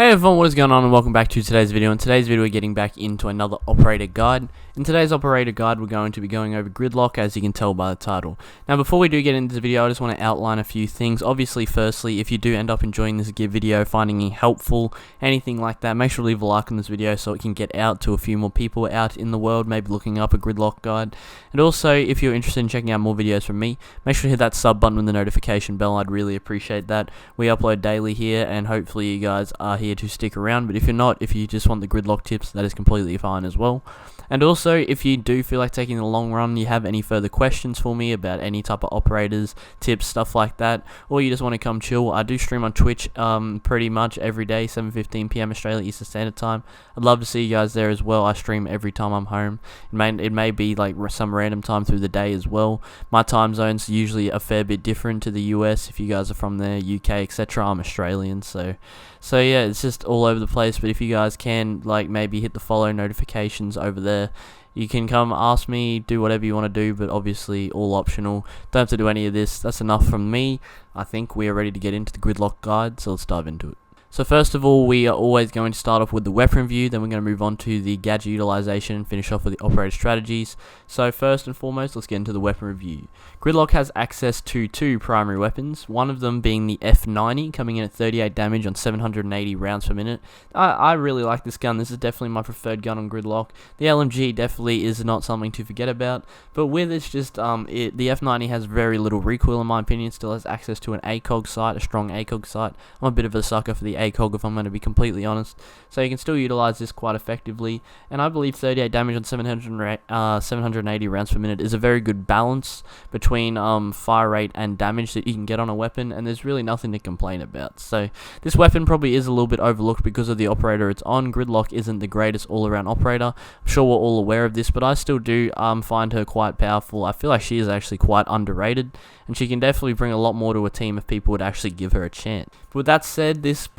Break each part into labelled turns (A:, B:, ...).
A: Hey everyone, what is going on and welcome back to today's video. In today's video we're getting back into another operator guide. In today's operator guide we're going to be going over Gridlock, as you can tell by the title. Now before we do get into the video, I just want to outline a few things. Obviously, firstly, if you do end up enjoying this video, finding it helpful, anything like that, make sure to leave a like on this video so it can get out to a few more people out in the world, maybe looking up a Gridlock guide. And also, if you're interested in checking out more videos from me, make sure to hit that sub button with the notification bell. I'd really appreciate that. We upload daily here and hopefully you guys are here to stick around, but if you're not, if you just want the Gridlock tips, that is completely fine as well. And also, if you do feel like taking the long run, you have any further questions for me about any type of operators, tips, stuff like that, or you just want to come chill, I do stream on Twitch pretty much every day, 7:15 PM Australia Eastern Standard Time. I'd love to see you guys there as well. I stream every time I'm home. It may be like some random time through the day as well. My time zone's usually a fair bit different to the US. If you guys are from there, UK, etc. I'm Australian, so yeah, it's just all over the place. But if you guys can, like, maybe hit the follow notifications over there, you can come ask me, do whatever you want to do, but obviously all optional. Don't have to do any of this. That's enough from me. I think we are ready to get into the Gridlock guide, so let's dive into it. So first of all, we are always going to start off with the weapon review, then we're going to move on to the gadget utilization and finish off with the operator strategies. So first and foremost, let's get into the weapon review. Gridlock has access to two primary weapons, one of them being the F90, coming in at 38 damage on 780 rounds per minute. I really like this gun. This is definitely my preferred gun on Gridlock. The LMG definitely is not something to forget about, but with it's just the F90 has very little recoil in my opinion. Still has access to an ACOG sight, a strong ACOG sight. I'm a bit of a sucker for the ACOG, if I'm going to be completely honest, so you can still utilize this quite effectively, and I believe 38 damage on 780 rounds per minute is a very good balance between fire rate and damage that you can get on a weapon, and there's really nothing to complain about. So this weapon probably is a little bit overlooked because of the operator it's on. Gridlock isn't the greatest all-around operator. I'm sure we're all aware of this, but I still do find her quite powerful. I feel like she is actually quite underrated, and she can definitely bring a lot more to a team if people would actually give her a chance. But with that said, this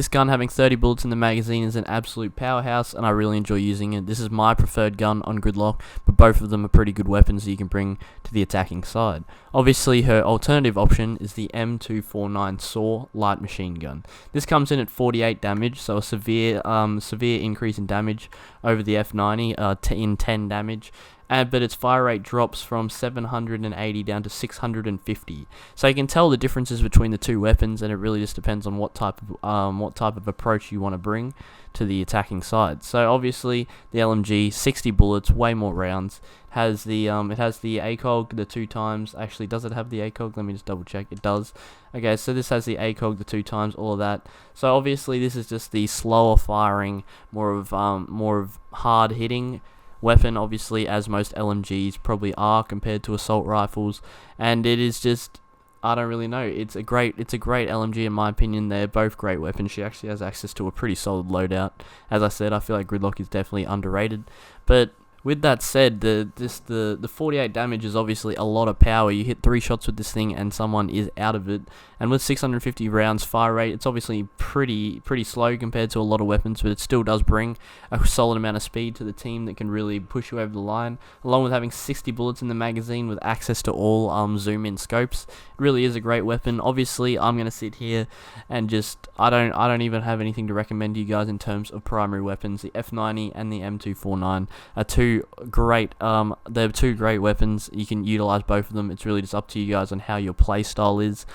A: gun having 30 bullets in the magazine is an absolute powerhouse, and I really enjoy using it. This is my preferred gun on Gridlock, but both of them are pretty good weapons that you can bring to the attacking side. Obviously, her alternative option is the M249 SAW light machine gun. This comes in at 48 damage, so a severe increase in damage over the F90, in 10 damage. But its fire rate drops from 780 down to 650. So you can tell the differences between the two weapons, and it really just depends on what type of approach you want to bring to the attacking side. So obviously the LMG, 60 bullets, way more rounds. Has the it has the ACOG the 2 times. Actually, does it have the ACOG? Let me just double check. It does. Okay, so this has the ACOG the 2 times, all of that. So obviously this is just the slower firing, more of hard hitting weapon, obviously, as most LMGs probably are compared to assault rifles, and it is just, I don't really know, it's a great LMG in my opinion. They're both great weapons. She actually has access to a pretty solid loadout. As I said, I feel like Gridlock is definitely underrated, but with that said, the 48 damage is obviously a lot of power. You hit 3 shots with this thing and someone is out of it. And with 650 rounds fire rate, it's obviously pretty slow compared to a lot of weapons, but it still does bring a solid amount of speed to the team that can really push you over the line. Along with having 60 bullets in the magazine with access to all zoom-in scopes, it really is a great weapon. Obviously, I'm gonna sit here and just I don't even have anything to recommend to you guys in terms of primary weapons. The F90 and the M249 are two great they're two great weapons. You can utilize both of them. It's really just up to you guys on how your play style is.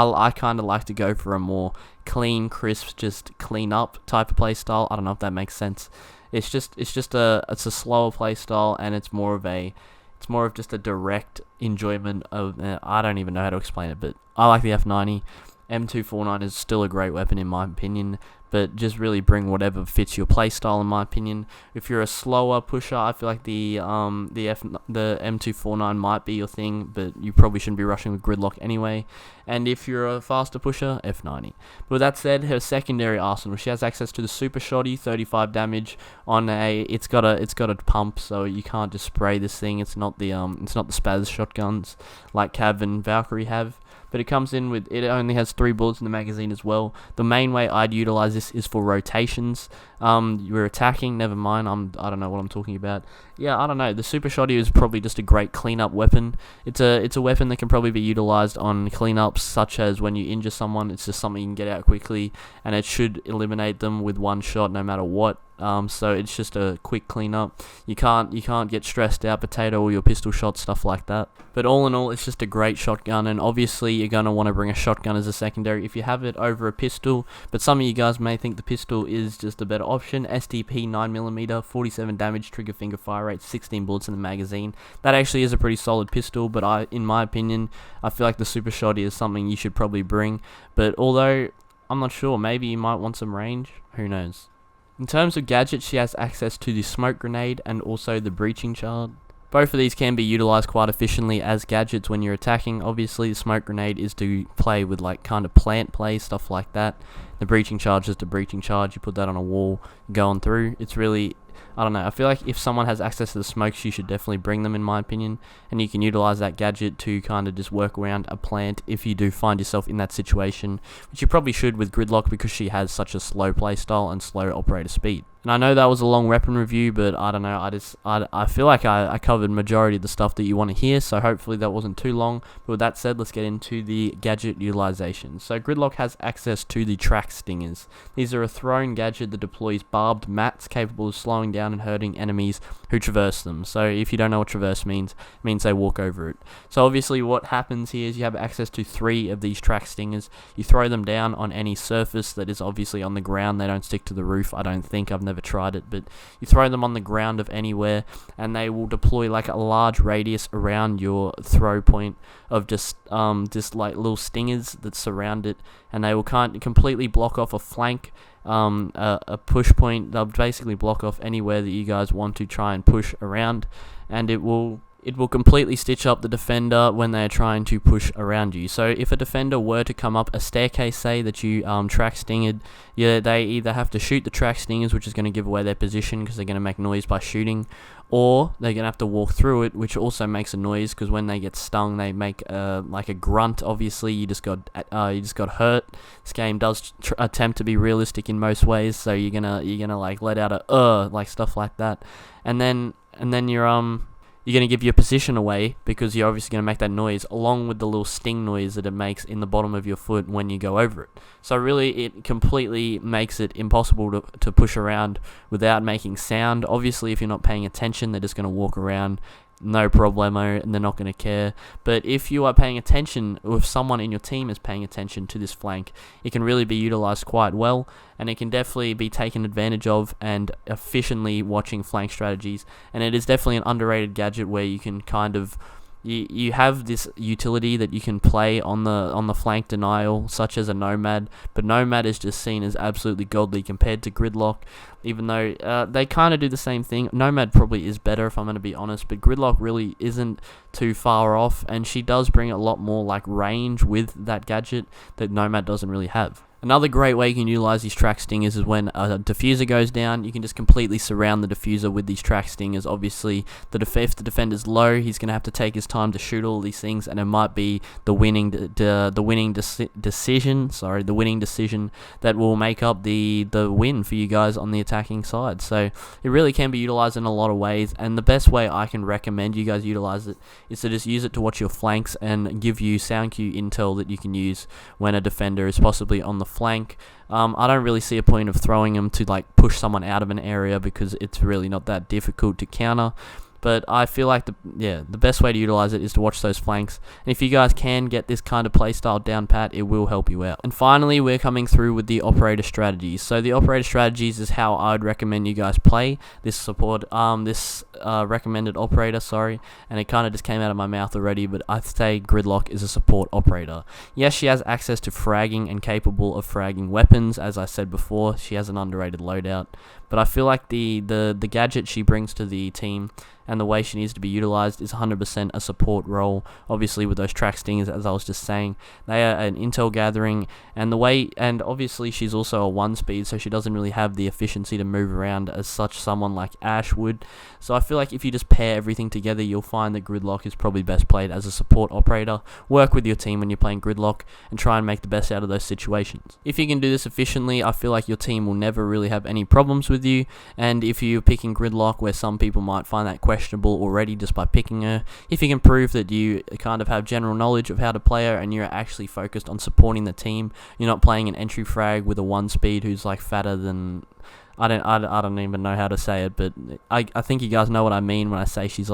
A: I kind of like to go for a more clean, crisp, just clean up type of play style. I don't know if that makes sense. It's a slower play style, and it's more of just a direct enjoyment of I don't even know how to explain it, but I like the F90. M249 is still a great weapon in my opinion, but just really bring whatever fits your playstyle in my opinion. If you're a slower pusher, I feel like the M249 might be your thing, but you probably shouldn't be rushing with Gridlock anyway. And if you're a faster pusher, F90. But with that said, her secondary arsenal, she has access to the Super Shotty, 35 damage on it's got a pump, so you can't just spray this thing. It's not the spaz shotguns like Cav and Valkyrie have. but it comes in with, it only has 3 bullets in the magazine as well. The main way I'd utilize this is for rotations. You're attacking, never mind, I don't know what I'm talking about. Yeah, I don't know. The super shotty is probably just a great cleanup weapon. It's a weapon that can probably be utilized on cleanups, such as when you injure someone. It's just something you can get out quickly, and it should eliminate them with one shot, no matter what. So it's just a quick cleanup. You can't get stressed out, potato or your pistol shot, stuff like that. But all in all, it's just a great shotgun, and obviously you're gonna want to bring a shotgun as a secondary if you have it over a pistol. But some of you guys may think the pistol is just a better option. STP 9mm, 47 damage, trigger finger fire rate, 16 bullets in the magazine. That actually is a pretty solid pistol, but in my opinion, I feel like the super shotty is something you should probably bring. But although I'm not sure, maybe you might want some range. Who knows? In terms of gadgets, she has access to the smoke grenade and also the breaching charge. Both of these can be utilized quite efficiently as gadgets when you're attacking. Obviously, the smoke grenade is to play with like kind of plant play, stuff like that. The breaching charge is the breaching charge. You put that on a wall, going through. It's really, I don't know, I feel like if someone has access to the smokes, you should definitely bring them, in my opinion. And you can utilize that gadget to kind of just work around a plant if you do find yourself in that situation, which you probably should with Gridlock because she has such a slow play style and slow operator speed. And I know that was a long weapon review, but I don't know, I feel like I covered majority of the stuff that you want to hear, so hopefully that wasn't too long. But with that said, let's get into the gadget utilization. So Gridlock has access to the track stingers. These are a thrown gadget that deploys barbed mats capable of slowing down and hurting enemies who traverse them. So if you don't know what traverse means, it means they walk over it. So obviously what happens here is you have access to 3 of these track stingers. You throw them down on any surface that is obviously on the ground. They don't stick to the roof, I don't think. I've never tried it, but you throw them on the ground of anywhere, and they will deploy like a large radius around your throw point of just like little stingers that surround it, and they will completely block off a flank, a push point. They'll basically block off anywhere that you guys want to try and push around, and it will completely stitch up the defender when they're trying to push around you. So if a defender were to come up a staircase, say that you track stingered, they either have to shoot the track stingers, which is going to give away their position because they're going to make noise by shooting, or they're going to have to walk through it, which also makes a noise because when they get stung, they make like a grunt. Obviously, you just got hurt. This game does attempt to be realistic in most ways, so you're gonna like let out a like stuff like that, and then you're going to give your position away because you're obviously going to make that noise along with the little sting noise that it makes in the bottom of your foot when you go over it. So really it completely makes it impossible to push around without making sound. Obviously if you're not paying attention, they're just going to walk around, no problemo, and they're not going to care. But if you are paying attention, or if someone in your team is paying attention to this flank, it can really be utilized quite well, and it can definitely be taken advantage of and efficiently watching flank strategies. And it is definitely an underrated gadget where you can kind of you have this utility that you can play on the flank denial, such as a Nomad, but Nomad is just seen as absolutely godly compared to Gridlock, even though they kind of do the same thing. Nomad probably is better if I'm going to be honest, but Gridlock really isn't too far off, and she does bring a lot more like range with that gadget that Nomad doesn't really have. Another great way you can utilize these track stingers is when a diffuser goes down. You can just completely surround the diffuser with these track stingers. Obviously, if the defender's low, he's going to have to take his time to shoot all these things, and it might be the winning decision that will make up the win for you guys on the attacking side. So it really can be utilized in a lot of ways, and the best way I can recommend you guys utilize it is to just use it to watch your flanks and give you sound cue intel that you can use when a defender is possibly on the flank. I don't really see a point of throwing them to like push someone out of an area because it's really not that difficult to counter. But I feel like the best way to utilize it is to watch those flanks. And if you guys can get this kind of playstyle down pat, it will help you out. And finally, we're coming through with the operator strategies. So the operator strategies is how I'd recommend you guys play this recommended operator, and it kind of just came out of my mouth already, but I'd say Gridlock is a support operator. Yes, she has access to fragging and capable of fragging weapons. As I said before, she has an underrated loadout, but I feel like the gadget she brings to the team and the way she needs to be utilized is 100% a support role. Obviously with those track stingers, as I was just saying, they are an intel gathering, and obviously she's also a 1-speed, so she doesn't really have the efficiency to move around as such someone like Ash would. So I feel like if you just pair everything together, you'll find that Gridlock is probably best played as a support operator. Work with your team when you're playing Gridlock and try and make the best out of those situations. If you can do this efficiently, I feel like your team will never really have any problems with you. And if you're picking Gridlock, where some people might find that questionable already just by picking her, if you can prove that you kind of have general knowledge of how to play her and you're actually focused on supporting the team, you're not playing an entry frag with a 1-speed who's like fatter than... I don't even know how to say it, but I think you guys know what I mean when I say she's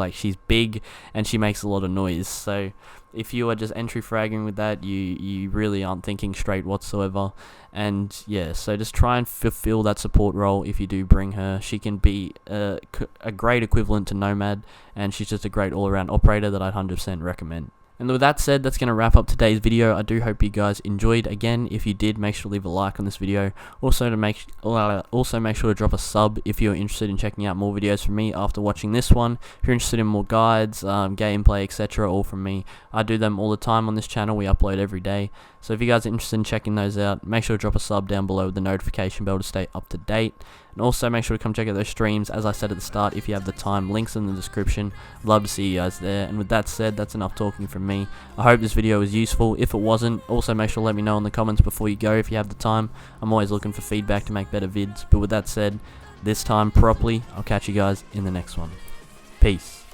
A: big and she makes a lot of noise. So if you are just entry fragging with that, you really aren't thinking straight whatsoever. And yeah, so just try and fulfill that support role if you do bring her. She can be a great equivalent to Nomad, and she's just a great all-around operator that I'd 100% recommend. And with that said, that's going to wrap up today's video. I do hope you guys enjoyed. Again, if you did, make sure to leave a like on this video. Also make sure to drop a sub if you're interested in checking out more videos from me after watching this one. If you're interested in more guides, gameplay, etc., all from me. I do them all the time on this channel. We upload every day. So if you guys are interested in checking those out, make sure to drop a sub down below with the notification bell to stay up to date. And also make sure to come check out those streams, as I said at the start, if you have the time. Links in the description. I'd love to see you guys there. And with that said, that's enough talking from me. I hope this video was useful. If it wasn't, also make sure to let me know in the comments before you go if you have the time. I'm always looking for feedback to make better vids. But with that said, this time properly, I'll catch you guys in the next one. Peace.